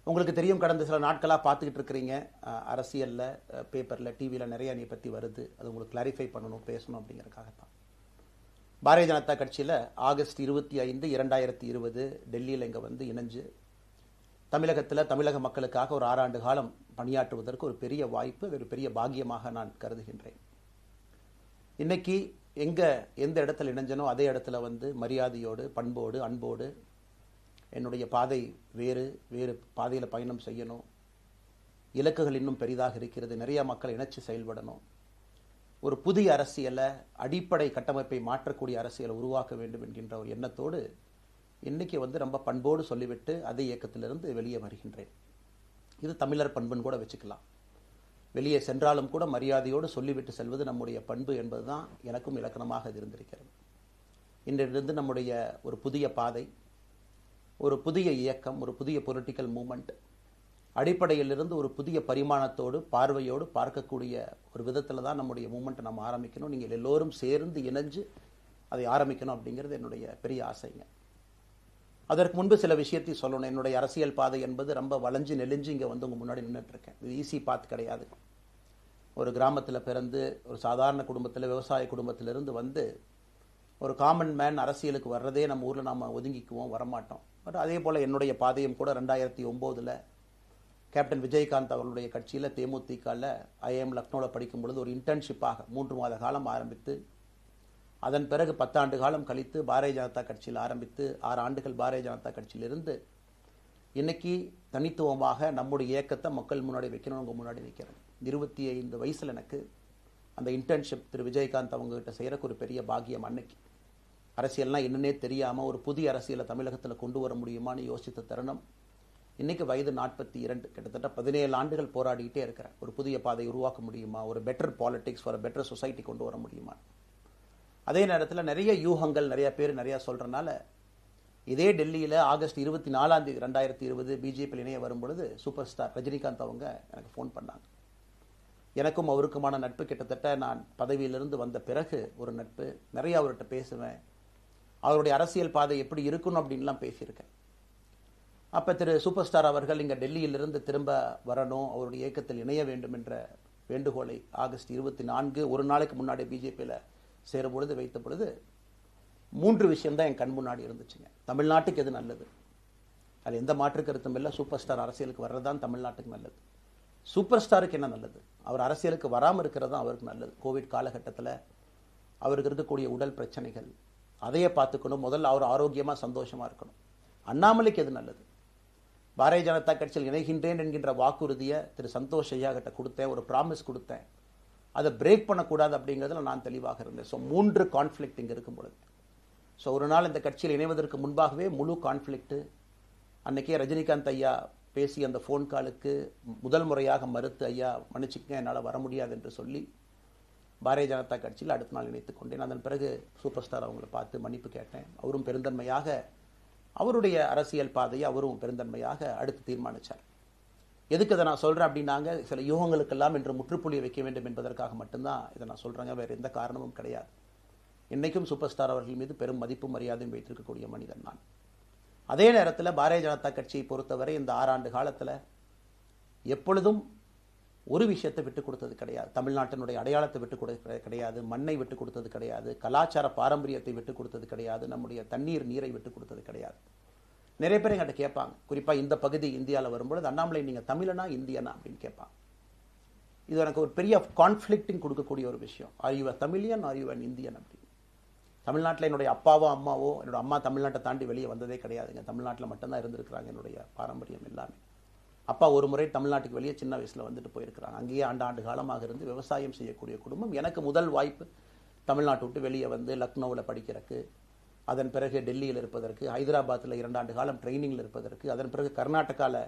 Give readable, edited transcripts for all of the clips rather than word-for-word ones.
உங்களுக்கு தெரியும், கடந்த சில நாட்களாக பார்த்துக்கிட்டு இருக்கிறீங்க, அரசியலில், பேப்பரில், டிவியில் நிறைய என்னை பற்றி வருது. அது உங்களுக்கு கிளாரிஃபை பண்ணணும், பேசணும் அப்படிங்கிறதுக்காகத்தான். பாரதிய ஜனதா கட்சியில் ஆகஸ்ட் 25, 2020 டெல்லியில் இங்கே வந்து இணைஞ்சு தமிழகத்தில் தமிழக மக்களுக்காக ஒரு 6 ஆண்டு காலம் பணியாற்றுவதற்கு ஒரு பெரிய வாய்ப்பு, ஒரு பெரிய பாக்கியமாக நான் கருதுகின்றேன். இன்னைக்கு எந்த இடத்துல இணைஞ்சனோ அதே இடத்துல வந்து மரியாதையோடு, பண்போடு, அன்போடு என்னுடைய பாதை வேறு பாதையில் பயணம் செய்யணும். இலக்குகள் இன்னும் பெரிதாக இருக்கிறது. நிறைய மக்கள் இணைச்சு செயல்படணும். ஒரு புதிய அரசியலை, அடிப்படை கட்டமைப்பை மாற்றக்கூடிய அரசியலை உருவாக்க வேண்டும் என்கின்ற ஒரு எண்ணத்தோடு இன்னைக்கு வந்து ரொம்ப பண்போடு சொல்லிவிட்டு அதே இயக்கத்திலிருந்து வெளியே வருகின்றேன். இது தமிழர் பண்புன்னு கூட வச்சுக்கலாம். வெளியே சென்றாலும் கூட மரியாதையோடு சொல்லிவிட்டு செல்வது நம்முடைய பண்பு என்பதுதான் எனக்கும் இலக்கணமாக இது இருந்திருக்கிறது. இன்றிலிருந்து நம்முடைய ஒரு புதிய பாதை, ஒரு புதிய இயக்கம், ஒரு புதிய பொலிட்டிக்கல் மூமெண்ட், அடிப்படையிலிருந்து ஒரு புதிய பரிமாணத்தோடு, பார்வையோடு பார்க்கக்கூடிய ஒரு விதத்தில் தான் நம்முடைய மூமெண்ட்டை நம்ம ஆரம்பிக்கணும். நீங்கள் எல்லோரும் சேர்ந்து இணைஞ்சு அதை ஆரம்பிக்கணும் அப்படிங்கிறது என்னுடைய பெரிய ஆசைங்க. அதற்கு முன்பு சில விஷயத்தை சொல்லணும். என்னுடைய அரசியல் பாதை என்பது ரொம்ப வளைஞ்சு நெளிஞ்சு இங்கே வந்து உங்கள் முன்னாடி நின்றுட்டு இருக்கேன். இது ஈஸி பாத் கிடையாது. ஒரு கிராமத்தில் பிறந்து ஒரு சாதாரண குடும்பத்தில், விவசாய குடும்பத்திலிருந்து வந்து ஒரு காமன் மேன் அரசியலுக்கு வர்றதே நம்ம ஊரில் நாம் ஒதுங்கிக்குவோம், வரமாட்டோம். பட் அதே போல் என்னுடைய பாதையும் கூட 2009 கேப்டன் விஜயகாந்த் அவர்களுடைய கட்சியில் தேமுதிகவில் ஐஎம் லக்னோவில் படிக்கும் பொழுது ஒரு இன்டர்ன்ஷிப்பாக 3 மாத காலம் ஆரம்பித்து, அதன் பிறகு 10 ஆண்டு காலம் கழித்து பாரதிய ஜனதா கட்சியில் ஆரம்பித்து 6 ஆண்டுகள் பாரதிய ஜனதா கட்சியிலிருந்து இன்னைக்கு தனித்துவமாக நம்முடைய இயக்கத்தை மக்கள் முன்னாடி வைக்கணும். உங்கள் முன்னாடி வைக்கிறேன். 25 வயசில் எனக்கு அந்த இன்டர்ன்ஷிப் திரு விஜயகாந்த் அவங்ககிட்ட செய்கிறக்கு ஒரு பெரிய பாக்கியம். அன்னைக்கு அரசியல்னால் என்னன்னே தெரியாமல் ஒரு புதிய அரசியலை தமிழகத்தில் கொண்டு வர முடியுமான்னு யோசித்த தருணம். இன்னைக்கு வயது 42, கிட்டத்தட்ட 17 ஆண்டுகள் போராடிக்கிட்டே இருக்கிறேன். ஒரு புதிய பாதை உருவாக்க முடியுமா, ஒரு பெட்டர் பாலிடிக்ஸ், ஒரு பெட்டர் சொசைட்டி கொண்டு வர முடியுமா. அதே நேரத்தில் நிறைய யூகங்கள், நிறைய பேர் நிறையா சொல்கிறனால இதே டெல்லியில் ஆகஸ்ட் 24, 2020 பிஜேபியில் இணைய வரும்பொழுது சூப்பர் ஸ்டார் ரஜினிகாந்த் அவங்க எனக்கு ஃபோன் பண்ணாங்க. எனக்கும் அவருக்குமான நட்பு கிட்டத்தட்ட நான் பதவியிலிருந்து வந்த பிறகு ஒரு நட்பு. நிறைய அவர்கிட்ட பேசுவேன். அவருடைய அரசியல் பாதை எப்படி இருக்கணும் அப்படின்லாம் பேசியிருக்கேன். அப்போ திரு சூப்பர் ஸ்டார் அவர்கள் இங்கே டெல்லியிலிருந்து திரும்ப வரணும், அவருடைய இயக்கத்தில் இணைய வேண்டும் என்ற வேண்டுகோளை ஆகஸ்ட் 24 ஒரு நாளைக்கு முன்னாடி பிஜேபியில் சேரும் பொழுது வைத்த பொழுது 3 விஷயம்தான் என் கண் முன்னாடி இருந்துச்சுங்க. தமிழ்நாட்டுக்கு எது நல்லது, அது எந்த மாற்று கருத்தும் இல்லை. சூப்பர் ஸ்டார் அரசியலுக்கு வர்றது தான் தமிழ்நாட்டுக்கு நல்லது. சூப்பர் ஸ்டாருக்கு என்ன நல்லது, அவர் அரசியலுக்கு வராமல் இருக்கிறது தான் அவருக்கு நல்லது. கோவிட் காலகட்டத்தில் அவருக்கு இருக்கக்கூடிய உடல் பிரச்சனைகள், அதையே பார்த்துக்கணும். முதல்ல அவர் ஆரோக்கியமாக சந்தோஷமாக இருக்கணும். அண்ணாமலைக்கு எது நல்லது, பாரதிய ஜனதா கட்சியில் இணைகின்றேன் என்கின்ற வாக்குறுதியை திரு சந்தோஷ் ஐயா கிட்ட கொடுத்தேன், ஒரு ப்ராமிஸ் கொடுத்தேன். அதை பிரேக் பண்ணக்கூடாது அப்படிங்கிறதுல நான் தெளிவாக இருந்தேன். ஸோ 3 கான்ஃப்ளிக்ட் இங்கே இருக்கும் பொழுது, ஸோ ஒரு நாள் இந்த கட்சியில் இணைவதற்கு முன்பாகவே முழு கான்ஃப்ளிக்ட். அன்னைக்கே ரஜினிகாந்த் ஐயா பேசி அந்த ஃபோன் காலுக்கு முதல் முறையாக மறுத்து, ஐயா மன்னிச்சுக்கங்க என்னால் வர முடியாது என்று சொல்லி பாரதிய ஜனதா கட்சியில் அடுத்த நாள் இணைத்துக் கொண்டேன். அதன் பிறகு சூப்பர் ஸ்டார் அவங்களை பார்த்து மன்னிப்பு கேட்டேன். அவரும் பெருந்தன்மையாக அவருடைய அரசியல் பாதையை அவரும் பெருந்தன்மையாக அடுத்து தீர்மானித்தார். எதுக்கு இதை நான் சொல்கிறேன் அப்படின்னாங்க, சில யூகங்களுக்கெல்லாம் இன்று முற்றுப்புள்ளி வைக்க வேண்டும் என்பதற்காக மட்டும்தான் இதை நான் சொல்கிறேங்க, வேறு எந்த காரணமும் கிடையாது. இன்றைக்கும் சூப்பர் ஸ்டார் அவர்கள் மீது பெரும் மதிப்பும் மரியாதையும் வைத்திருக்கக்கூடிய மனிதன் நான். அதே நேரத்தில் பாரதிய ஜனதா கட்சியை பொறுத்தவரை இந்த 6 ஆண்டு காலத்தில் எப்பொழுதும் ஒரு விஷயத்தை விட்டுக் கொடுத்தது கிடையாது. தமிழ்நாட்டினுடைய அடையாளத்தை விட்டுக் கொடுத்தது கிடையாது, மண்ணை விட்டுக் கொடுத்தது கிடையாது, கலாச்சார பாரம்பரியத்தை விட்டுக் கொடுத்தது கிடையாது, நம்முடைய நீரை விட்டுக் கொடுத்தது கிடையாது. நிறைய பேர் எங்கிட்ட கேட்பாங்க, குறிப்பாக இந்த பகுதி இந்தியாவில் வரும்பொழுது, அண்ணாமலை நீங்கள் தமிழனா இந்தியனா அப்படின்னு கேட்பாங்க. இது எனக்கு ஒரு பெரிய கான்ஃப்ளிக்டிங் கொடுக்கக்கூடிய ஒரு விஷயம். Are you a Tamilian, are you an Indian அப்படின்னு. தமிழ்நாட்டில் என்னுடைய அப்பாவோ அம்மாவோ, என்னோட அம்மா தமிழ்நாட்டை தாண்டி வெளியே வந்ததே கிடையாதுங்க. தமிழ்நாட்டில் மட்டும்தான் இருந்திருக்கிறாங்க. என்னுடைய பாரம்பரியம் எல்லாமே. அப்பா ஒரு முறை தமிழ்நாட்டுக்கு வெளியே சின்ன வயசில் வந்துட்டு போயிருக்கிறாங்க. அங்கேயே ஆண்டு காலமாக இருந்து விவசாயம் செய்யக்கூடிய குடும்பம். எனக்கு முதல் வாய்ப்பு தமிழ்நாட்டை விட்டு வெளியே வந்து லக்னோவில் படிக்கிறதுக்கு, அதன் பிறகு டெல்லியில் இருப்பதற்கு, ஹைதராபாத்தில் 2 ஆண்டு காலம் ட்ரைனிங்கில் இருப்பதற்கு, அதன் பிறகு கர்நாடகாவில்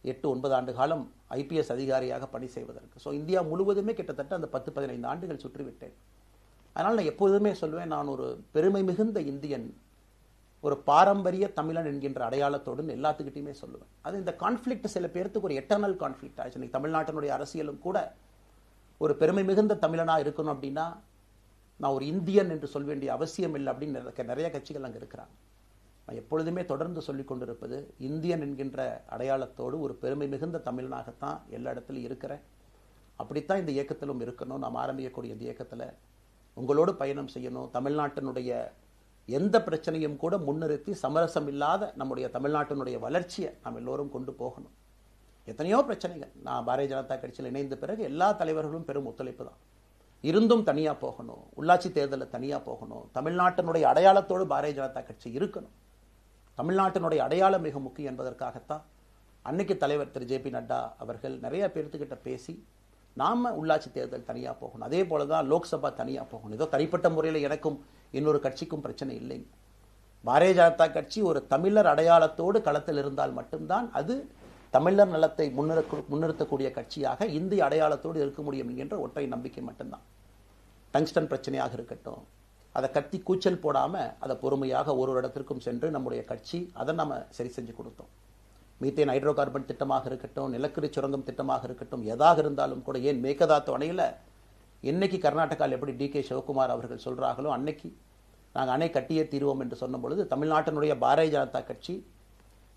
8-9 ஆண்டு காலம் ஐபிஎஸ் அதிகாரியாக பணி செய்வதற்கு. ஸோ இந்தியா முழுவதுமே கிட்டத்தட்ட அந்த 10-15 ஆண்டுகள் சுற்றிவிட்டேன். அதனால் நான் எப்போதுமே சொல்வேன், நான் ஒரு பெருமை மிகுந்த இந்தியன், ஒரு பாரம்பரிய தமிழன் என்கின்ற அடையாளத்தோடு எல்லாத்துக்கிட்டையுமே சொல்லுவேன். அது இந்த கான்ஃப்ளிக்ட் சில பேருக்கு ஒரு எட்டர்னல் கான்ஃப்ளிக்ட் ஆச்சு. இன்னைக்கு தமிழ்நாட்டினுடைய அரசியலும் கூட ஒரு பெருமை மிகுந்த தமிழனாக இருக்கணும் அப்படின்னா நான் ஒரு இந்தியன் என்று சொல்ல வேண்டிய அவசியம் இல்லை அப்படின்னு நிறைய கட்சிகள் அங்கே இருக்கிறாங்க. நான் எப்பொழுதுமே தொடர்ந்து சொல்லிக் கொண்டிருப்பது, இந்தியன் என்கின்ற அடையாளத்தோடு ஒரு பெருமை மிகுந்த தமிழனாகத்தான் எல்லா இடத்துலையும் இருக்கிறேன். அப்படித்தான் இந்த இயக்கத்திலும் இருக்கணும். நாம் ஆரம்பிக்கக்கூடிய இந்த இயக்கத்தில் உங்களோடு பயணம் செய்யணும். தமிழ்நாட்டினுடைய எந்த பிரச்சனையும் கூட முன்னிறுத்தி சமரசம் இல்லாத நம்முடைய தமிழ்நாட்டினுடைய வளர்ச்சியை நாம் எல்லோரும் கொண்டு போகணும். எத்தனையோ பிரச்சனைகள். நான் பாரதிய ஜனதா கட்சியில் இணைந்த பிறகு எல்லா தலைவர்களும் பெரும் ஒத்துழைப்பு தான். இருந்தும் தனியாக போகணும், உள்ளாட்சி தேர்தலில் தனியாக போகணும், தமிழ்நாட்டினுடைய அடையாளத்தோடு பாரதிய ஜனதா கட்சி இருக்கணும். தமிழ்நாட்டினுடைய அடையாளம் மிக முக்கியம் என்பதற்காகத்தான் அன்னைக்கு தலைவர் திரு ஜே.பி. நட்டா அவர்கள் நிறைய பேர்த்துக்கிட்ட பேசி நாம உள்ளாட்சி தேர்தல் தனியாக போகணும், அதே போல தான் லோக்சபா தனியாக போகணும். ஏதோ தனிப்பட்ட முறையில் எனக்கும் இன்னொரு கட்சிக்கும் பிரச்சனை இல்லைங்க. பாரதிய ஜனதா கட்சி ஒரு தமிழர் அடையாளத்தோடு களத்தில் இருந்தால் மட்டும்தான் அது தமிழர் நலத்தை முன்னிறுத்தக்கூடிய கட்சியாக இந்திய அடையாளத்தோடு இருக்க முடியும் என்கின்ற ஒற்றை நம்பிக்கை மட்டும்தான். டங்ஸ்டன் பிரச்சனையாக இருக்கட்டும், அதை கத்தி கூச்சல் போடாமல் அதை பொறுமையாக ஒரு இடத்திற்கும் சென்று நம்முடைய கட்சி அதை நம்ம சரி செஞ்சு கொடுத்தோம். மீத்தேன் ஹைட்ரோ கார்பன் திட்டமாக இருக்கட்டும், நிலக்கரி சுரங்கம் திட்டமாக இருக்கட்டும், எதாக இருந்தாலும் கூட, ஏன் மேகதாத்து அணையில் இன்னைக்கு கர்நாடகாவில் எப்படி டி.கே. சிவகுமார் அவர்கள் சொல்கிறார்களோ அன்னைக்கு நாங்கள் அணை கட்டியே தீர்வோம் என்று சொன்ன பொழுது தமிழ்நாட்டினுடைய பாரதிய ஜனதா கட்சி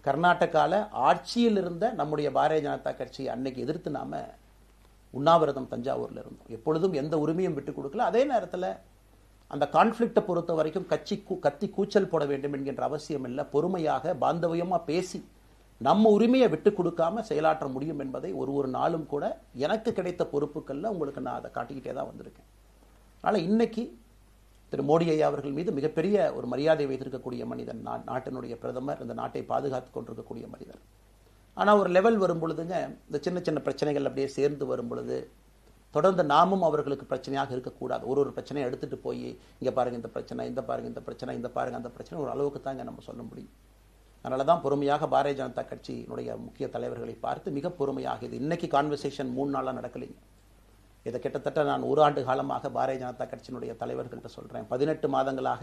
கர்நாடகாவில் ஆட்சியில் இருந்த நம்முடைய பாரதிய ஜனதா கட்சியை அன்னைக்கு எதிர்த்து நாம உண்ணாவிரதம் தஞ்சாவூரில் இருந்தோம். எப்பொழுதும் எந்த உரிமையும் விட்டு கொடுக்கல. அதே நேரத்தில் அந்த கான்ஃப்ளிக்டை பொறுத்த வரைக்கும் கத்தி கூச்சல் போட வேண்டும் என்கின்ற அவசியம் இல்லை. பொறுமையாக பாந்தவியமாக பேசி நம்ம உரிமையை விட்டு கொடுக்காம செயலாற்ற முடியும் என்பதை ஒரு நாளும் கூட எனக்கு கிடைத்த பொறுப்புகளில் உங்களுக்கு நான் அதை காட்டிக்கிட்டே தான் வந்திருக்கேன். அதனால் இன்னைக்கு திரு மோடி ஐயா அவர்கள் மீது மிகப்பெரிய ஒரு மரியாதை வைத்திருக்கக்கூடிய மனிதன், நாட்டினுடைய பிரதமர், இந்த நாட்டை பாதுகாத்து கொண்டிருக்கக்கூடிய மனிதர். ஆனால் ஒரு லெவல் வரும் பொழுதுங்க, இந்த சின்ன சின்ன பிரச்சனைகள் அப்படியே சேர்ந்து வரும் பொழுது தொடர்ந்து நாமும் அவர்களுக்கு பிரச்சனையாக இருக்கக்கூடாது. ஒரு பிரச்சனையை எடுத்துட்டு போய் இங்கே பாருங்க இந்த பிரச்சனை, இந்த பாருங்க இந்த பிரச்சனை, இந்த பாருங்க அந்த பிரச்சனை, ஒரு அளவுக்கு தாங்க நம்ம சொல்ல முடியும். அதனால தான் பொறுமையாக பாரதிய ஜனதா கட்சியினுடைய முக்கிய தலைவர்களை பார்த்து மிக பொறுமையாக, இது இன்னைக்கு கான்வர்சேஷன் 3 நாளாக நடக்கலைங்க. இதை கிட்டத்தட்ட நான் 1 ஆண்டு காலமாக பாரதிய ஜனதா கட்சியினுடைய தலைவர்கள்ட்ட சொல்கிறேன். 18 மாதங்களாக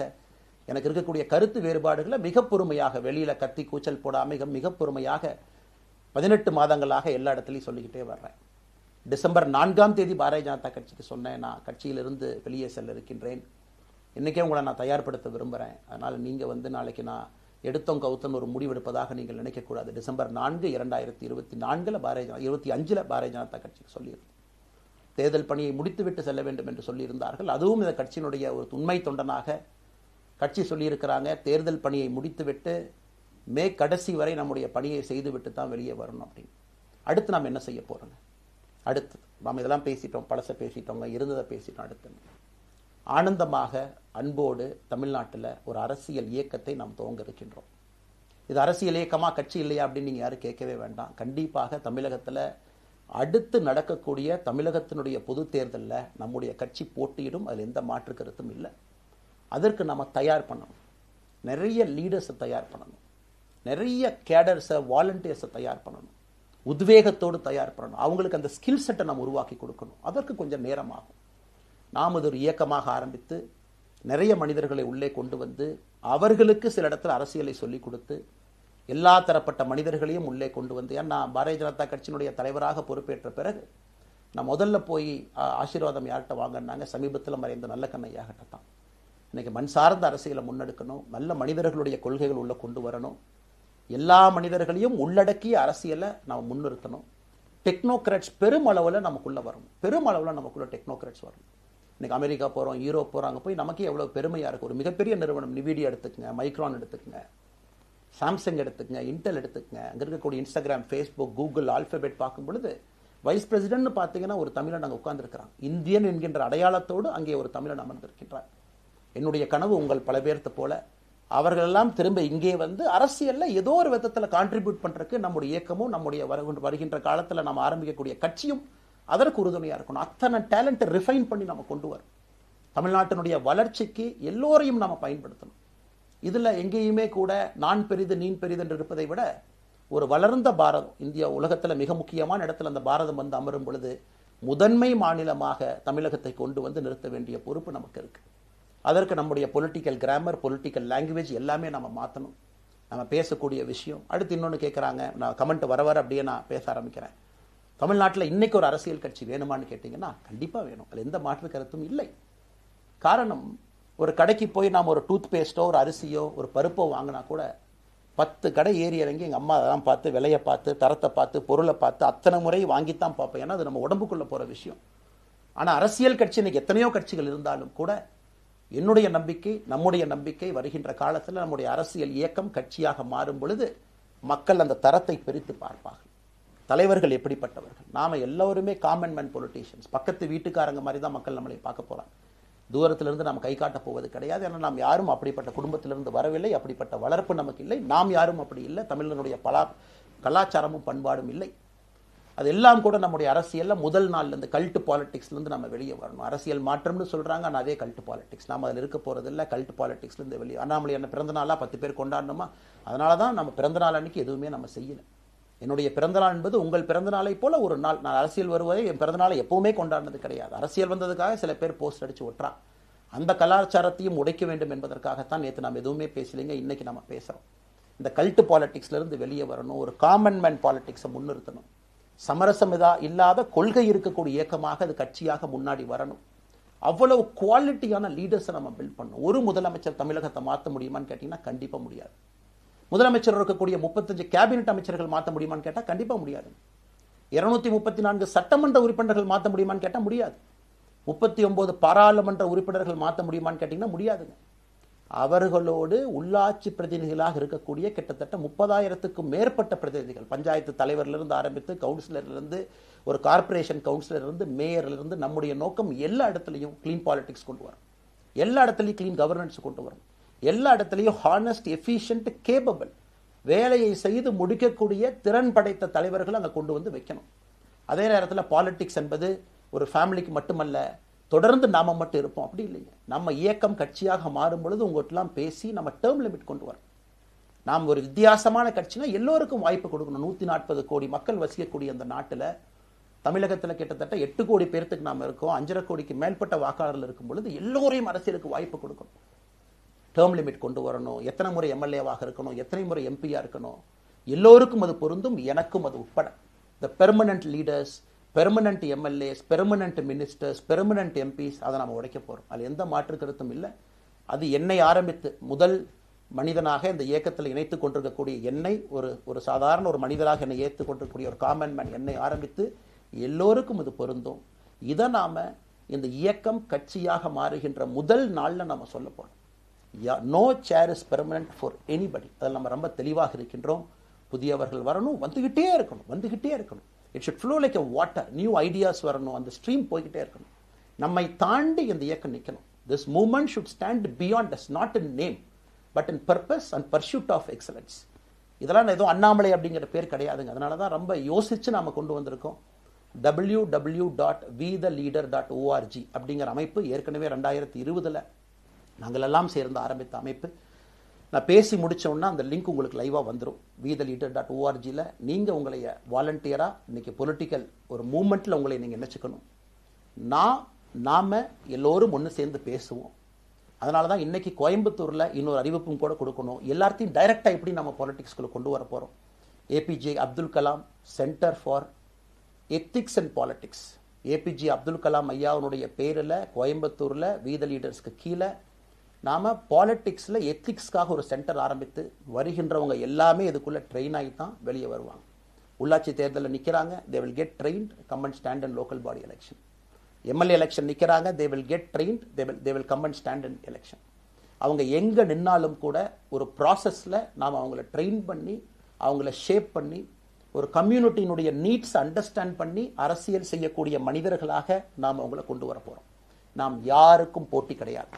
எனக்கு இருக்கக்கூடிய கருத்து வேறுபாடுகளை மிக பொறுமையாக, வெளியில் கத்தி கூச்சல் போடாமல் மிக பொறுமையாக 18 மாதங்களாக எல்லா இடத்துலையும் சொல்லிக்கிட்டே வர்றேன். டிசம்பர் 4ஆம் தேதி பாரதிய ஜனதா கட்சிக்கு சொன்னேன், நான் கட்சியிலிருந்து வெளியே செல்ல இருக்கின்றேன், இன்றைக்கே உங்களை நான் தயார்படுத்த விரும்புகிறேன், அதனால் நீங்கள் நாளைக்கு நான் எடுத்தோம் கவுத்தன் ஒரு முடிவெடுப்பதாக நீங்கள் நினைக்கக்கூடாது. டிசம்பர் 4, 2024 25 பாரதிய ஜனதா கட்சிக்கு சொல்லியிருந்தேன். தேர்தல் பணியை முடித்துவிட்டு செல்ல வேண்டும் என்று சொல்லியிருந்தார்கள். அதுவும் இந்த கட்சியினுடைய ஒரு உண்மை தொண்டனாக கட்சி சொல்லியிருக்கிறாங்க, தேர்தல் பணியை முடித்துவிட்டு மே கடைசி வரை நம்முடைய பணியை செய்துவிட்டு தான் வெளியே வரணும் அப்படின்னு. அடுத்து நாம் என்ன செய்ய போறோங்க? அடுத்து நாம் இதெல்லாம் பேசிட்டோம், பழச பேசிட்டோங்க, இருந்ததை பேசிட்டோம். அடுத்து ஆனந்தமாக அன்போடு தமிழ்நாட்டில் ஒரு அரசியல் இயக்கத்தை நாம் துவங்க இருக்கின்றோம். இது அரசியல் இயக்கமா, கட்சி இல்லையா அப்படின்னு நீங்கள் யாரும் கேட்கவே வேண்டாம். கண்டிப்பாக தமிழகத்தில் அடுத்து நடக்கக்கூடிய தமிழகத்தினுடைய பொது தேர்தலில் நம்முடைய கட்சி போட்டியிடும், அதில் எந்த மாற்று கருத்தும் இல்லை. அதற்கு நம்ம தயார் பண்ணணும், நிறைய லீடர்ஸை தயார் பண்ணணும், நிறைய கேடர்ஸை, வாலண்டியர்ஸை தயார் பண்ணணும், உத்வேகத்தோடு தயார் பண்ணணும், அவங்களுக்கு அந்த ஸ்கில் செட்டை நம்ம உருவாக்கி கொடுக்கணும். அதற்கு கொஞ்சம் நேரம் ஆகும். நாம் அது ஒரு இயக்கமாக ஆரம்பித்து நிறைய மனிதர்களை உள்ளே கொண்டு வந்து அவர்களுக்கு சில இடத்துல அரசியலை சொல்லிக் கொடுத்து எல்லா தரப்பட்ட மனிதர்களையும் உள்ளே கொண்டு வந்து, ஏன்னா பாரதிய ஜனதா கட்சியினுடைய தலைவராக பொறுப்பேற்ற பிறகு நான் முதல்ல போய் ஆசீர்வாதம் யார்கிட்ட வாங்கினாங்க, சமீபத்தில் மறைந்த நல்ல கண்ணையாகிட்ட தான். இன்னைக்கு மண் சார்ந்த அரசியலை முன்னெடுக்கணும், நல்ல மனிதர்களுடைய கொள்கைகள் உள்ள கொண்டு வரணும், எல்லா மனிதர்களையும் உள்ளடக்கிய அரசியலை நாம் முன்னிறுத்தணும். டெக்னோக்ராட்ஸ் பெருமளவில் நமக்குள்ள வரணும், பெருமளவில் நமக்குள்ள டெக்னோக்ராட்ஸ் வரணும். இன்னைக்கு அமெரிக்கா போகிறோம், யூரோப் போகிறாங்க, போய் நமக்கே எவ்வளோ பெருமையாக இருக்குது. ஒரு மிகப்பெரிய நிறுவனம் நிவிடியா எடுத்துக்கங்க, மைக்ரான் எடுத்துக்கங்க, சாம்சங் எடுத்துக்கங்க, இன்டெல் எடுத்துக்கங்க, அங்கே இருக்கக்கூடிய இன்ஸ்டாகிராம், ஃபேஸ்புக், கூகுள், ஆல்பபெட் பார்க்கும் பொழுது வைஸ் பிரசிடென்ட்னு பார்த்தீங்கன்னா ஒரு தமிழன் அங்கே உட்கார்ந்துருக்கிறான். இந்தியன் என்கின்ற அடையாளத்தோடு அங்கே ஒரு தமிழன் அமர்ந்திருக்கின்றார். என்னுடைய கனவு உங்கள் பல பேர்த்த போல அவர்களெல்லாம் திரும்ப இங்கே வந்து அரசியலில் ஏதோ ஒரு விதத்தில் கான்ட்ரிபியூட் பண்ணுறதுக்கு நம்முடைய இயக்கமும் நம்முடைய வருகின்ற காலத்தில் நம்ம ஆரம்பிக்கக்கூடிய கட்சியும் அதற்கு உறுதுணையாக இருக்கணும். அத்தனை டேலண்ட்டை ரிஃபைன் பண்ணி நம்ம கொண்டு வரும். தமிழ்நாட்டினுடைய வளர்ச்சிக்கு எல்லோரையும் நம்ம பயன்படுத்தணும். இதில் எங்கேயுமே கூட நான் பெரிது நீன் பெரிது என்று இருப்பதை விட ஒரு வளர்ந்த பாரதம், இந்தியா உலகத்தில் மிக முக்கியமான இடத்துல அந்த பாரதம் வந்து அமரும் பொழுது முதன்மை மாநிலமாக தமிழகத்தை கொண்டு வந்து நிறுத்த வேண்டிய பொறுப்பு நமக்கு இருக்கு. அதற்கு நம்முடைய பொலிட்டிக்கல் கிராமர், பொலிட்டிக்கல் லாங்குவேஜ் எல்லாமே நம்ம மாற்றணும். நம்ம பேசக்கூடிய விஷயம். அடுத்து இன்னொன்று கேட்குறாங்க, நான் கமெண்ட் வர அப்படியே நான் பேச ஆரம்பிக்கிறேன். தமிழ்நாட்டில் இன்னைக்கு ஒரு அரசியல் கட்சி வேணுமான்னு கேட்டிங்கன்னா கண்டிப்பாக வேணும், அதில் எந்த மாற்று கருத்தும் இல்லை. காரணம், ஒரு கடைக்கு போய் நாம் ஒரு டூத் பேஸ்ட்டோ ஒரு அரிசியோ ஒரு பருப்போ வாங்கினா கூட 10 கடை ஏறி இறங்கி எங்கள் அம்மா அதெல்லாம் பார்த்து விலையை பார்த்து தரத்தை பார்த்து பொருளை பார்த்து அத்தனை முறை வாங்கித்தான் பார்ப்பேன். ஏன்னா அது நம்ம உடம்புக்குள்ளே போகிற விஷயம். ஆனால் அரசியல் கட்சி இன்னைக்கு எத்தனையோ கட்சிகள் இருந்தாலும் கூட என்னுடைய நம்பிக்கை, நம்முடைய நம்பிக்கை, வருகின்ற காலத்தில் நம்முடைய அரசியல் இயக்கம் கட்சியாக மாறும் பொழுது மக்கள் அந்த தரத்தை பிரித்து பார்ப்பார்கள். தலைவர்கள் எப்படிப்பட்டவர்கள்? நாம எல்லோருமே காமன் மேன் பொலிட்டீஷியன்ஸ். பக்கத்து வீட்டுக்காரங்க மாதிரி தான் மக்கள் நம்மளை பார்க்க போறாங்க. தூரத்திலிருந்து நாம் கை காட்ட போவது கிடையாது. ஏன்னா நாம் யாரும் அப்படிப்பட்ட குடும்பத்திலிருந்து வரவில்லை, அப்படிப்பட்ட வளர்ப்பு நமக்கு இல்லை, நாம் யாரும் அப்படி இல்லை, தமிழனுடைய கலாச்சாரமும் பண்பாடும் இல்லை. அதெல்லாம் கூட நம்முடைய அரசியல்ல முதல் நாள்ல இருந்து கல்ட் பாலிடிக்ஸ்ல இருந்து நம்ம வெளியே வரணும். அரசியல் மாற்றம்னு சொல்றாங்க, ஆனால் அதே கல்ட் பாலிடிக்ஸ். நாம அதில் இருக்க போறது இல்லை. கல்ட் பாலிடிக்ஸ்ல இருந்து வெளியே. அண்ணாமலை என்ன பிறந்த நாளா 10 பேர் கொண்டாடணுமா? அதனால தான் நம்ம பிறந்த நாள் அன்னைக்கு எதுவுமே நம்ம செய்யல. என்னுடைய பிறந்தநாள் என்பது உங்கள் பிறந்தநாளை போல ஒரு நாள். நான் அரசியல் வருவதை என் பிறந்தநாளை எப்பவுமே கொண்டாடினது கிடையாது. அரசியல் வந்ததுக்காக சில பேர் போஸ்ட் அடிச்சு ஒட்டுறான். அந்த கலாச்சாரத்தையும் உடைக்க வேண்டும் என்பதற்காகத்தான் நேற்று நாம் எதுவுமே பேசலைங்க, இன்னைக்கு நம்ம பேசுறோம். இந்த கல்ட் பாலிடிக்ஸ்ல இருந்து வெளியே வரணும். ஒரு காமன் மேன் பாலிடிக்ஸை முன்னிறுத்தணும். சமரசம் இல்லாத கொள்கை இருக்கக்கூடிய இயக்கமாக அது கட்சியாக முன்னாடி வரணும். அவ்வளவு குவாலிட்டியான லீடர்ஸை நம்ம பில்ட் பண்ணணும். ஒரு முதலமைச்சர் தமிழகத்தை மாற்ற முடியுமான்னு கேட்டீங்கன்னா கண்டிப்பா முடியாது. முதலமைச்சர் இருக்கக்கூடிய 35 கேபினெட் அமைச்சர்கள் மாற்ற முடியுமான்னு கேட்டால் கண்டிப்பா முடியாது. 234 சட்டமன்ற உறுப்பினர்கள் மாற்ற முடியுமான்னு கேட்டால் முடியாது. 39 பாராளுமன்ற உறுப்பினர்கள் மாற்ற முடியுமான்னு கேட்டீங்கன்னா முடியாதுங்க. அவர்களோடு உள்ளாட்சி பிரதிநிதிகளாக இருக்கக்கூடிய கிட்டத்தட்ட 30,000க்கும் மேற்பட்ட பிரதிநிதிகள், பஞ்சாயத்து தலைவரிலிருந்து ஆரம்பித்து கவுன்சிலரிலிருந்து ஒரு கார்பரேஷன் கவுன்சிலரிலிருந்து மேயரிலிருந்து, நம்முடைய நோக்கம் எல்லா இடத்துலையும் கிளீன் பாலிடிக்ஸ் கொண்டு வரும், எல்லா இடத்துலையும் கிளீன் கவர்னன்ஸ் கொண்டு வரும், எல்லா இடத்துலையும் ஹானஸ்ட், எஃபிஷியன்ட், கேபபிள், வேலையை செய்து முடிக்கக்கூடிய திறன் படைத்த தலைவர்கள் அங்கே கொண்டு வந்து வைக்கணும். அதே நேரத்தில் பாலிடிக்ஸ் என்பது ஒரு ஃபேமிலிக்கு மட்டுமல்ல, தொடர்ந்து நாம மட்டும் இருப்போம் அப்படி இல்லைங்க. நம்ம இயக்கம் கட்சியாக மாறும் பொழுது உங்கள்கிட்டலாம் பேசி நம்ம டேர்ம் லிமிட் கொண்டு வரோம். நாம் ஒரு வித்தியாசமான கட்சினா எல்லோருக்கும் வாய்ப்பு கொடுக்கணும். 140 கோடி மக்கள் வசிக்கக்கூடிய அந்த நாட்டில், தமிழகத்தில் கிட்டத்தட்ட 8 கோடி பேர்த்துக்கு நாம் இருக்கோம். 5.5 கோடிக்கு மேற்பட்ட வாக்காளர்கள் இருக்கும் பொழுது எல்லோரையும் அரசியலுக்கு வாய்ப்பு கொடுக்கணும். டேர்ம் லிமிட் கொண்டு வரணும். எத்தனை முறை எம்எல்ஏவாக இருக்கணும், எத்தனை முறை எம்பியா இருக்கணும், எல்லோருக்கும் அது பொருந்தும், எனக்கும் அது உட்பட. The permanent leaders, permanent MLAs, permanent ministers, permanent MPs, அதை நம்ம உடைக்க போறோம். அது எந்த மாற்று கருத்தும் இல்லை. அது என்னை ஆரம்பித்து முதல் மனிதனாக இந்த இயக்கத்தில் இணைத்துக் கொண்டிருக்கக்கூடிய என்னை, ஒரு சாதாரண ஒரு மனிதராக என்னை ஏற்றுக் கொண்டிருக்கக்கூடிய ஒரு காமன் மேன் என்னை ஆரம்பித்து எல்லோருக்கும் இது பொருந்தும். இதை நாம இந்த இயக்கம் கட்சியாக மாறுகின்ற முதல் நாள்ல நம்ம சொல்ல போறோம். No chair is permanent for anybody. அதில் நம்ம ரொம்ப தெளிவாக இருக்கின்றோம். புதியவர்கள் வரணும், வந்துகிட்டே இருக்கணும். It should flow like a water. New ideas வரணும், அந்த ஸ்ட்ரீம் போய்கிட்டே இருக்கணும். நம்மை தாண்டி இந்த இயக்கம் நிற்கணும். This movement should stand beyond us, not in name but in purpose and pursuit of excellence. இதெல்லாம் ஏதோ அண்ணாமலை அப்படிங்கிற பேர் கிடையாதுங்க. அதனால தான் ரொம்ப யோசிச்சு நாம கொண்டு வந்திருக்கோம். www.vetheleader.org அப்படிங்கிற அமைப்பு ஏற்கனவே 2020 நாங்கள் எல்லாம் சேர்ந்து ஆரம்பித்த அமைப்பு. நான் பேசி முடிச்சோன்னா அந்த லிங்க் உங்களுக்கு லைவாக வந்துடும். vetheleader.org-ல நீங்கள் உங்களை வாலண்டியராக இன்னைக்கு பொலிட்டிக்கல் ஒரு மூமெண்ட்டில் உங்களை நீங்கள் நினைச்சுக்கணும். நாம எல்லோரும் ஒன்று சேர்ந்து பேசுவோம். அதனால தான் இன்னைக்கு கோயம்புத்தூரில் இன்னொரு அறிவிப்பும் கூட கொடுக்கணும். எல்லாத்தையும் டைரக்டாக எப்படி நம்ம பாலிடிக்ஸ்குள்ளே கொண்டு வர போகிறோம். APJ Abdul Kalam centre for ethics and politics, APJ Abdul Kalam ஐயாவுடைய பேரில் கோயம்புத்தூரில் வீத லீடர்ஸ்க்கு கீழே நாம பாலிடிக்ஸ்ல எத்திக்ஸ்க்காக ஒரு சென்டர் ஆரம்பித்து வருகின்றவங்க எல்லாமே இதுக்குள்ள ட்ரெயின் ஆகி தான் வெளியே வருவாங்க. உள்ளாட்சி தேர்தலில் நிற்கிறாங்க, they will get trained, come and stand in local body election. MLA election நிற்கிறாங்க, they will get trained, they will come and stand in election. அவங்க எங்க நின்னாலும் கூட ஒரு ப்ராசஸ்ல நாம் அவங்கள ட்ரெயின் பண்ணி, அவங்கள ஷேப் பண்ணி, ஒரு கம்யூனிட்டியினுடைய நீட்ஸ் அண்டர்ஸ்டாண்ட் பண்ணி அரசியல் செய்யக்கூடிய மனிதர்களாக நாம் அவங்கள கொண்டு வர போறோம். நாம் யாருக்கும் போட்டி கிடையாது.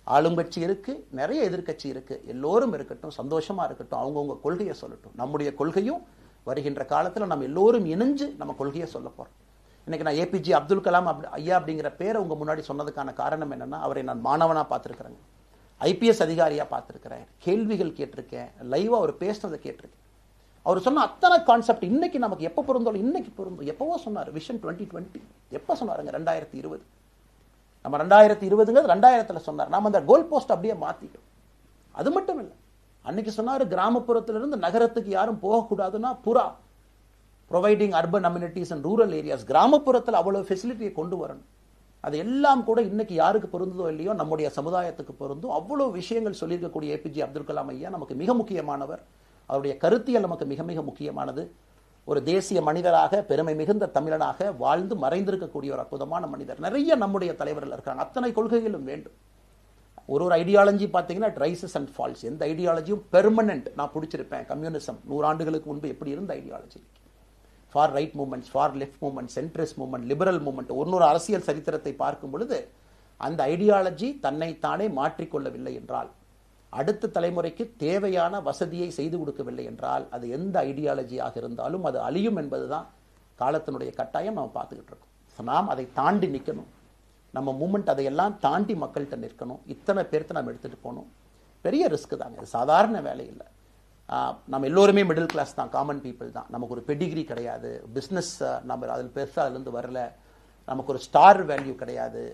ஆளுங்கட்சி இருக்கு, நிறைய எதிர்கட்சி இருக்கு, எல்லோரும் இருக்கட்டும், சந்தோஷமா இருக்கட்டும், அவங்கவுங்க கொள்கையை சொல்லட்டும். நம்முடைய கொள்கையும் வருகின்ற காலத்தில் நம்ம எல்லோரும் இணைஞ்சு நம்ம கொள்கையை சொல்ல போறோம். இன்னைக்கு நான் ஏபிஜே அப்துல் கலாம் ஐயா அப்படிங்கிற பேரை உங்க முன்னாடி சொன்னதுக்கான காரணம் என்னன்னா, அவரை நான் மாணவனா பார்த்திருக்கிறேன், ஐபிஎஸ் அதிகாரியா பார்த்திருக்கிறேன், கேள்விகள் கேட்டிருக்கேன், லைவா அவர் பேசினதை கேட்டிருக்கேன். அவர் சொன்ன அத்தனை கான்செப்ட் இன்னைக்கு நமக்கு எப்போ பொருந்தோம், இன்னைக்கு பொருந்தும். எப்பவோ சொன்னார் விஷன் 2020, எப்போ சொன்னாருங்க? 2020. நம்ம 2020ங்கிறது 2000த்துல சொன்னார். நாம அந்த கோல் போஸ்ட் அப்படியே மாத்திட்டோம். அது மட்டும் இல்லை, அன்னைக்கு சொன்னாரு கிராமப்புறத்திலிருந்து நகரத்துக்கு யாரும் போகக்கூடாதுன்னா புறா providing urban amenities and rural areas, கிராமப்புறத்தில் அவ்வளவு ஃபெசிலிட்டியை கொண்டு வரணும். அது எல்லாம் கூட இன்னைக்கு யாருக்கு பொருந்ததோ இல்லையோ நம்முடைய சமுதாயத்துக்கு பொருந்தும். அவ்வளோ விஷயங்கள் சொல்லியிருக்கக்கூடிய ஏபிஜே அப்துல் கலாம் ஐயா நமக்கு மிக முக்கியமானவர். அவருடைய கருத்தியல் நமக்கு மிக மிக முக்கியமானது. ஒரு தேசிய மனிதராக, பெருமை மிகுந்த தமிழனாக வாழ்ந்து மறைந்திருக்கக்கூடிய ஒரு அற்புதமான மனிதர். நிறைய நம்முடைய தலைவர்கள் இருக்காங்க. அத்தனை கொள்கைகளும் வேண்டும். ஒரு ஐடியாலஜி பார்த்தீங்கன்னா ரைசஸ் அண்ட் ஃபால்ஸ். எந்த ஐடியாலஜியும் பெர்மனன்ட் நான் பிடிச்சிருப்பேன். கம்யூனிசம் 100 ஆண்டுகளுக்கு முன்பு எப்படி இருந்த ideology, for right movements, for left movement, centrist movement, liberal movement, ஒரு அரசியல் சரித்திரத்தை பார்க்கும் பொழுது அந்த ஐடியாலஜி தன்னைத்தானே மாற்றிக்கொள்ளவில்லை என்றால், அடுத்த தலைமுறைக்கு தேவையான வசதியை செய்து கொடுக்கவில்லை என்றால், அது எந்த ஐடியாலஜியாக இருந்தாலும் அது அழியும் என்பதுதான் காலத்தினுடைய கட்டாயம். நம்ம பார்த்துக்கிட்டு இருக்கோம். நாம் அதை தாண்டி நிற்கணும். நம்ம மூமெண்ட் அதையெல்லாம் தாண்டி மக்கள்கிட்ட நிற்கணும். இத்தனை பேர்த்த நம்ம எடுத்துகிட்டு போகணும். பெரிய ரிஸ்க் தாங்க, இது சாதாரண வேலை இல்லை. நம்ம எல்லோருமே மிடில் கிளாஸ் தான், காமன் பீப்புள் தான். நமக்கு ஒரு பெடிகிரி கிடையாது, பிஸ்னஸ் நம்ம அதில் பெருசாக அதுலேருந்து வரல, நமக்கு ஒரு ஸ்டார் வேல்யூ கிடையாது,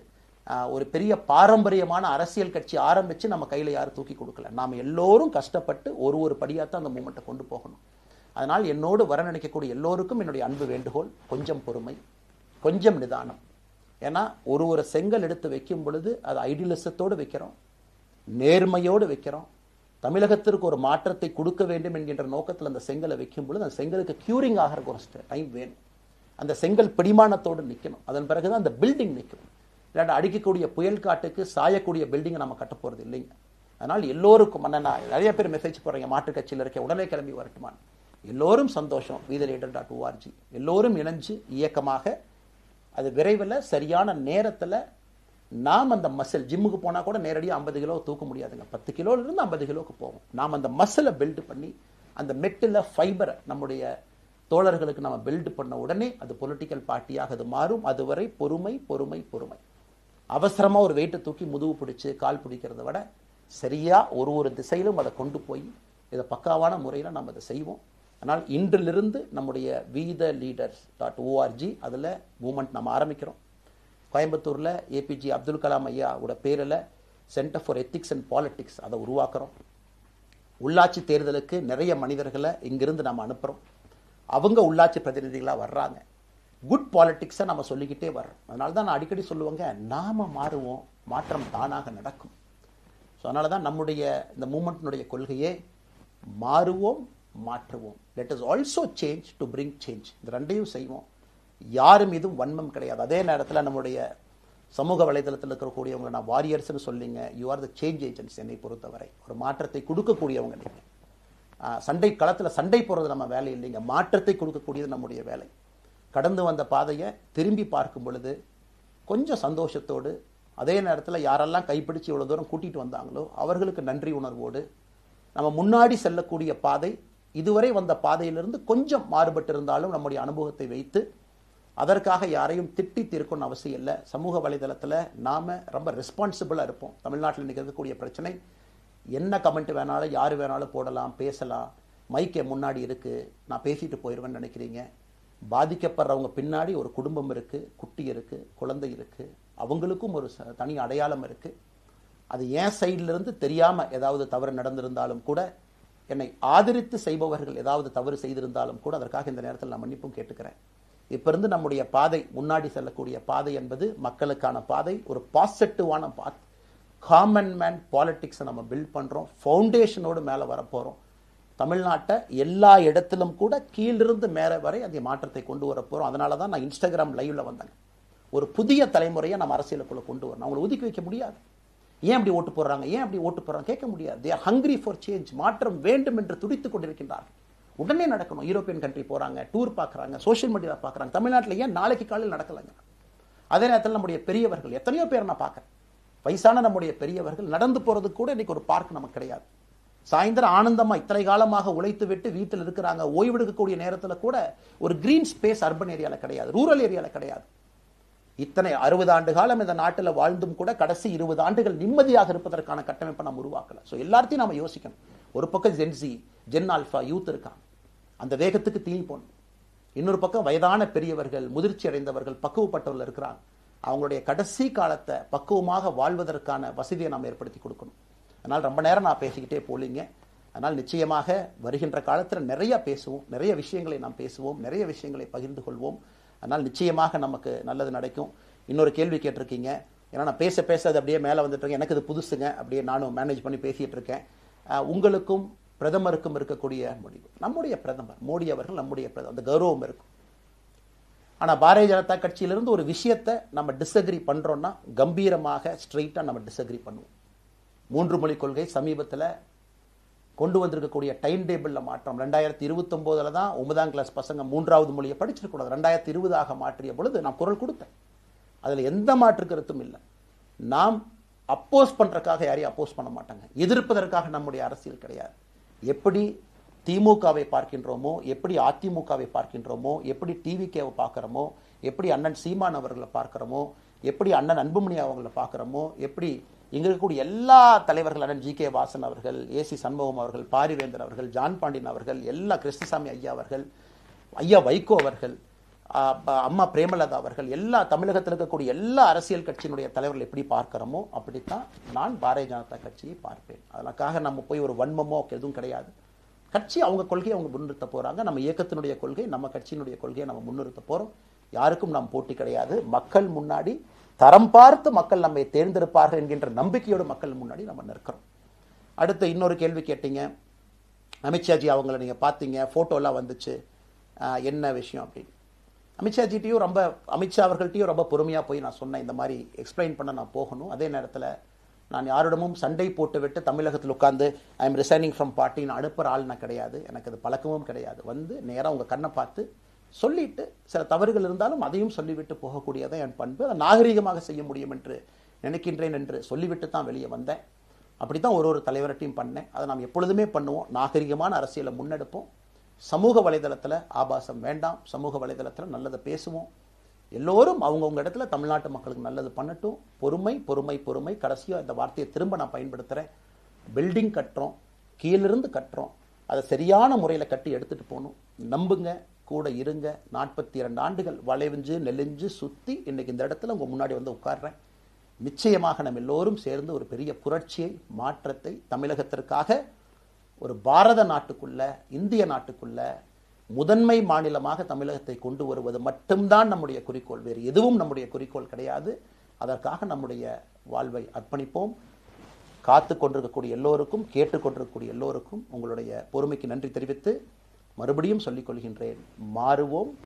ஒரு பெரிய பாரம்பரியமான அரசியல் கட்சி ஆரம்பித்து நம்ம கையில் யாரும் தூக்கி கொடுக்கல. நாம் எல்லோரும் கஷ்டப்பட்டு ஒரு படியாக தான் அந்த மூமெண்ட்டை கொண்டு போகணும். அதனால் என்னோடு வர நினைக்கக்கூடிய எல்லோருக்கும் என்னுடைய அன்பு வேண்டுகோள், கொஞ்சம் பொறுமை, கொஞ்சம் நிதானம். ஏன்னா ஒரு செங்கல் எடுத்து வைக்கும் பொழுது அது ஐடியலிசத்தோடு வைக்கிறோம், நேர்மையோடு வைக்கிறோம். தமிழகத்திற்கு ஒரு மாற்றத்தை கொடுக்க வேண்டும் என்கின்ற நோக்கத்தில் அந்த செங்கலை வைக்கும் பொழுது அந்த செங்கலுக்கு கியூரிங் ஆகிறதுக்கு ஒரு டைம் வேணும். அந்த செங்கல் பிடிமானத்தோடு நிற்கணும். அதன் பிறகுதான் அந்த பில்டிங் நிற்கும். இல்லாட்ட அடிக்கக்கூடிய புயல் காட்டுக்கு சாயக்கூடிய பில்டிங்கை நம்ம கட்ட போகிறது இல்லைங்க. அதனால் எல்லோருக்கும் நிறைய பேர் மெசேஜ் போடுறீங்க, மாற்றுக் கட்சியில் இருக்க உடனே கிளம்பி வரட்டுமான். எல்லோரும் சந்தோஷம். wetheLeader.org எல்லோரும் இணைஞ்சு இயக்கமாக அது விரைவில் சரியான நேரத்தில் நாம் அந்த மசில், ஜிம்முக்கு போனால் கூட நேரடியாக 50 கிலோ தூக்க முடியாதுங்க, 10 கிலோலேருந்து 50 கிலோவுக்கு போகும். நாம் அந்த மசிலை பில்டு பண்ணி அந்த மெட்டில் ஃபைபரை நம்முடைய தோழர்களுக்கு நம்ம பில்டு பண்ண உடனே அது பொலிட்டிக்கல் பார்ட்டியாக அது மாறும். அதுவரை பொறுமை பொறுமை பொறுமை. அவசரமாக ஒரு வெயிட்டை தூக்கி முதுகு பிடிச்சி கால் பிடிக்கிறத விட சரியாக ஒரு திசையிலும் அதை கொண்டு போய் இதை பக்காவான முறையில் நம்ம அதை செய்வோம். அதனால் இன்றிலிருந்து நம்முடைய wetheLeaders.org அதில் மூமெண்ட் நம்ம ஆரம்பிக்கிறோம். கோயம்புத்தூரில் ஏபிஜே அப்துல் கலாம் ஐயாவோட பேரில் centre for ethics and politics அதை உருவாக்குறோம். உள்ளாட்சி தேர்தலுக்கு நிறைய மனிதர்களை இங்கிருந்து நம்ம அனுப்புகிறோம். அவங்க உள்ளாட்சி பிரதிநிதிகளாக வர்றாங்க. குட் பாலிட்டிக்ஸை நம்ம சொல்லிக்கிட்டே வர்றோம். அதனால தான் நான் அடிக்கடி சொல்லுவாங்க, நாம் மாறுவோம், மாற்றம் தானாக நடக்கும். ஸோ அதனால தான் நம்முடைய இந்த மூமெண்ட்டினுடைய கொள்கையே மாறுவோம், மாற்றுவோம். Let us also change to bring change. இந்த ரெண்டையும் செய்வோம். யாரும் இதுவும் வன்மம் கிடையாது. அதே நேரத்தில் நம்முடைய சமூக வலைதளத்தில் இருக்கக்கூடியவங்களை நான் வாரியர்ஸ்னு சொல்லிங்க, you are the change agents. என்னை பொறுத்தவரை ஒரு மாற்றத்தை கொடுக்கக்கூடியவங்க நீங்கள். சண்டை களத்தில் சண்டை போடுறது நம்ம வேலை இல்லைங்க, மாற்றத்தை கொடுக்கக்கூடியது நம்முடைய வேலை. கடந்து வந்த பாதையை திரும்பி பார்க்கும் பொழுது கொஞ்சம் சந்தோஷத்தோடு, அதே நேரத்தில் யாரெல்லாம் கைப்பிடிச்சு இவ்வளோ தூரம் கூட்டிகிட்டு வந்தாங்களோ அவர்களுக்கு நன்றி உணர்வோடு, நம்ம முன்னாடி செல்லக்கூடிய பாதை இதுவரை வந்த பாதையிலிருந்து கொஞ்சம் மாறுபட்டு இருந்தாலும் நம்முடைய அனுபவத்தை வைத்து அதற்காக யாரையும் திட்டி தீர்க்கணும்னு அவசியம் இல்லை. சமூக வலைதளத்தில் நாம் ரொம்ப ரெஸ்பான்சிபிளாக இருப்போம். தமிழ்நாட்டில் இன்றைக்கி இருக்கக்கூடிய பிரச்சனை, என்ன கமெண்ட் வேணாலும் யார் வேணாலும் போடலாம், பேசலாம், மைக்கே முன்னாடி இருக்குது, நான் பேசிட்டு போயிடுவேன்னு நினைக்கிறீங்க. பாதிக்கப்படுறவங்க பின்னாடி ஒரு குடும்பம் இருக்குது, குட்டி இருக்குது, குழந்தை இருக்குது, அவங்களுக்கும் ஒரு தனி அடையாளம் இருக்குது. அது என் சைட்லேருந்து தெரியாமல் ஏதாவது தவறு நடந்திருந்தாலும் கூட, என்னை ஆதரித்து செய்பவர்கள் ஏதாவது தவறு செய்திருந்தாலும் கூட அதற்காக இந்த நேரத்தில் நான் மன்னிப்பும் கேட்டுக்கிறேன். இப்போ இருந்து நம்முடைய பாதை, முன்னாடி செல்லக்கூடிய பாதை என்பது மக்களுக்கான பாதை, ஒரு பாசிட்டிவான பாத். காமன் மேன் பாலிட்டிக்ஸை நம்ம பில்ட் பண்ணுறோம், ஃபவுண்டேஷனோடு மேலே வரப்போகிறோம். தமிழ்நாட்டை எல்லா இடத்திலும் கூட கீழிருந்து மேலே வரை அந்த மாற்றத்தை கொண்டு வர போகிறோம். அதனால தான் நான் இன்ஸ்டாகிராம் லைவ்ல வந்தேன். ஒரு புதிய தலைமுறையை நம்ம அரசியலுக்குள்ள கொண்டு வரணும். அவங்களை ஒதுக்கி வைக்க முடியாது. ஏன் அப்படி ஓட்டு போடுறாங்க, ஏன் அப்படி ஓட்டு போடுறாங்க கேட்க முடியாது. They are hungry for change. மாற்றம் வேண்டும் என்று துடித்துக் கொண்டிருக்கின்றார்கள். உடனே நடக்கணும். யூரோப்பியன் கண்ட்ரி போகிறாங்க, டூர் பார்க்குறாங்க, சோஷியல் மீடியாவில் பார்க்குறாங்க. தமிழ்நாட்டில் ஏன் நாளைக்கு காலையில் நடக்கலைங்க? அதே நேரத்தில் நம்முடைய பெரியவர்கள் எத்தனையோ பேர் நான் பார்க்குறேன், வயசான நம்முடைய பெரியவர்கள் நடந்து போகிறதுக்கு கூட இன்றைக்கி ஒரு பார்க் நமக்கு கிடையாது. சாயந்தரம் ஆனந்தமாக இத்தனை காலமாக உழைத்து விட்டு வீட்டில் இருக்கிறாங்க. ஓய்வெடுக்கக்கூடிய நேரத்தில் கூட ஒரு கிரீன் ஸ்பேஸ் அர்பன் ஏரியாவில் கிடையாது, ரூரல் ஏரியாவில் கிடையாது. இத்தனை 60 ஆண்டு காலம் இந்த நாட்டில் வாழ்ந்தும் கூட கடைசி 20 ஆண்டுகள் நிம்மதியாக இருப்பதற்கான கட்டமைப்பை நம்ம உருவாக்கல. ஸோ எல்லாத்தையும் நம்ம யோசிக்கணும். ஒரு பக்கம் ஜென்சி, ஜென் ஆல்ஃபா யூத் இருக்காங்க, அந்த வேகத்துக்கு தீனி போடணும். இன்னொரு பக்கம் வயதான பெரியவர்கள், முதிர்ச்சி அடைந்தவர்கள், பக்குவப்பட்டவர்கள் இருக்கிறாங்க. அவங்களுடைய கடைசி காலத்தை பக்குவமாக வாழ்வதற்கான வசதியை நாம் ஏற்படுத்தி கொடுக்கணும். அதனால் ரொம்ப நேரம் நான் பேசிக்கிட்டே போலிங்க. அதனால் நிச்சயமாக வருகின்ற காலத்தில் நிறைய பேசுவோம், நிறைய விஷயங்களை நாம் பேசுவோம், நிறைய விஷயங்களை பகிர்ந்து கொள்வோம். அதனால் நிச்சயமாக நமக்கு நல்லது நடக்கும். இன்னொரு கேள்வி கேட்டிருக்கீங்க. ஏன்னா நான் பேச பேச அது அப்படியே மேலே வந்துட்டு இருக்கேன். எனக்கு இது புதுசுங்க, அப்படியே நானும் மேனேஜ் பண்ணி பேசிட்டு இருக்கேன். உங்களுக்கும் பிரதமருக்கும் இருக்கக்கூடிய முடிவு, நம்முடைய பிரதமர் மோடி அவர்கள் நம்முடைய பிரதமர், அந்த கௌரவம் இருக்கும். ஆனால் பாரதிய ஜனதா கட்சியிலிருந்து ஒரு விஷயத்தை நம்ம டிஸ்அக்ரி பண்ணுறோன்னா கம்பீரமாக ஸ்ட்ரெயிட்டாக நம்ம டிஸ்அக்ரி பண்ணுவோம். 3 மொழி கொள்கை சமீபத்தில் கொண்டு வந்திருக்கக்கூடிய டைம் டேபிளில் மாற்றம் 2029 தான் 9ஆம் கிளாஸ் பசங்க 3வது மொழியை படிச்சிருக்கூடாது, 2020 மாற்றிய பொழுது நான் குரல் கொடுத்தேன். அதில் எந்த மாற்று கருத்தும் இல்லை. நாம் அப்போஸ் பண்ணுறதுக்காக யாரையும் அப்போஸ் பண்ண மாட்டாங்க, எதிர்ப்பதற்காக நம்முடைய அரசியல் கிடையாது. எப்படி திமுகவை பார்க்கின்றோமோ, எப்படி அதிமுகவை பார்க்கின்றோமோ, எப்படி டிவிகேவை பார்க்குறோமோ, எப்படி அண்ணன் சீமான் அவர்களை பார்க்குறோமோ, எப்படி அண்ணன் அன்புமணி அவர்களை பார்க்குறோமோ, எப்படி இங்கே இருக்கக்கூடிய எல்லா தலைவர்கள், அண்ணன் ஜி கே வாசன் அவர்கள், ஏசி சண்முகம் அவர்கள், பாரிவேந்தர் அவர்கள், ஜான் பாண்டியன் அவர்கள், எல்லா கிருஷ்ணசாமி ஐயா அவர்கள், ஐயா வைகோ அவர்கள், அம்மா பிரேமலதா அவர்கள், எல்லா தமிழகத்தில் இருக்கக்கூடிய எல்லா அரசியல் கட்சியினுடைய தலைவர்கள் எப்படி பார்க்கிறோமோ அப்படித்தான் நான் பாரதிய ஜனதா கட்சியை பார்ப்பேன். அதற்காக நம்ம போய் ஒரு வன்மமோ எதுவும் கிடையாது. கட்சி அவங்க கொள்கையை அவங்க முன்னிறுத்த போறாங்க. நம்ம இயக்கத்தினுடைய கொள்கை, நம்ம கட்சியினுடைய கொள்கையை நம்ம முன்னிறுத்த போறோம். யாருக்கும் நாம் போட்டி கிடையாது. மக்கள் முன்னாடி தரம் பார்த்து மக்கள் நம்மை தேர்ந்தெடுப்பார்கள் என்கின்ற நம்பிக்கையோடு மக்கள் முன்னாடி நம்ம நிற்கிறோம். அடுத்து இன்னொரு கேள்வி கேட்டீங்க. அமித்ஷாஜி அவங்கள நீங்க பார்த்தீங்க, போட்டோலாம் வந்துச்சு, என்ன விஷயம் அப்படின்னு. அமித்ஷாஜிட்டையும் அமித்ஷா அவர்கள்ட்டையும் ரொம்ப பொறுமையாக போய் நான் சொன்னேன், இந்த மாதிரி எக்ஸ்பிளைன் பண்ண நான் போகணும். அதே நேரத்தில் நான் யாரிடமும் சண்டை போட்டு விட்டு தமிழகத்தில் உட்காந்து I am resigning from party நான் அனுப்புகிற ஆள் நான் கிடையாது. எனக்கு அது பழக்கமும் கிடையாது. வந்து நேராக உங்கள் கண்ணை பார்த்து சொல்லிட்டு, சில தவறுகள் இருந்தாலும் அதையும் சொல்லிவிட்டு போகக்கூடியதான் என் பண்பு. அதை நாகரீகமாக செய்ய முடியும் என்று நினைக்கின்றேன் என்று சொல்லிவிட்டு தான் வெளியே வந்தேன். அப்படி தான் ஒரு தலைவர்கிட்டையும் பண்ணேன். அதை நாம் எப்பொழுதுமே பண்ணுவோம். நாகரிகமான அரசியலை முன்னெடுப்போம். சமூக வலைதளத்தில் ஆபாசம் வேண்டாம். சமூக வலைதளத்தில் நல்லதை பேசுவோம். எல்லோரும் அவங்கவுங்க இடத்துல தமிழ்நாட்டு மக்களுக்கு நல்லது பண்ணட்டும். பொறுமை பொறுமை பொறுமை. கடைசியாக இந்த வார்த்தையை திரும்ப நான் பயன்படுத்துகிறேன். பில்டிங் கட்டுறோம், கீழிருந்து கட்டுறோம், அதை சரியான முறையில் கட்டி எடுத்துகிட்டு போகணும். நம்புங்க, கூட இருங்க. 42 ஆண்டுகள் வளைவிஞ்சு நெலிஞ்சு சுற்றி இன்னைக்கு இந்த இடத்துல உங்கள் முன்னாடி வந்து உட்கார்றேன். நிச்சயமாக நம்ம எல்லோரும் சேர்ந்து ஒரு பெரிய புரட்சியை, மாற்றத்தை தமிழகத்திற்காக, ஒரு பாரத நாட்டுக்குள்ள, இந்திய நாட்டுக்குள்ள முதன்மை மாநிலமாக தமிழகத்தை கொண்டு வருவது மட்டும்தான் நம்முடைய குறிக்கோள். வேறு எதுவும் நம்முடைய குறிக்கோள் கிடையாது. அதற்காக நம்முடைய வாழ்வை அர்ப்பணிப்போம். காத்து கொண்டிருக்கக்கூடிய எல்லோருக்கும், கேட்டுக்கொண்டிருக்கக்கூடிய எல்லோருக்கும் உங்களுடைய பொறுமைக்கு நன்றி தெரிவித்து மறுபடியும் சொல்லிக் கொள்கின்றேன். மாறுவோம்,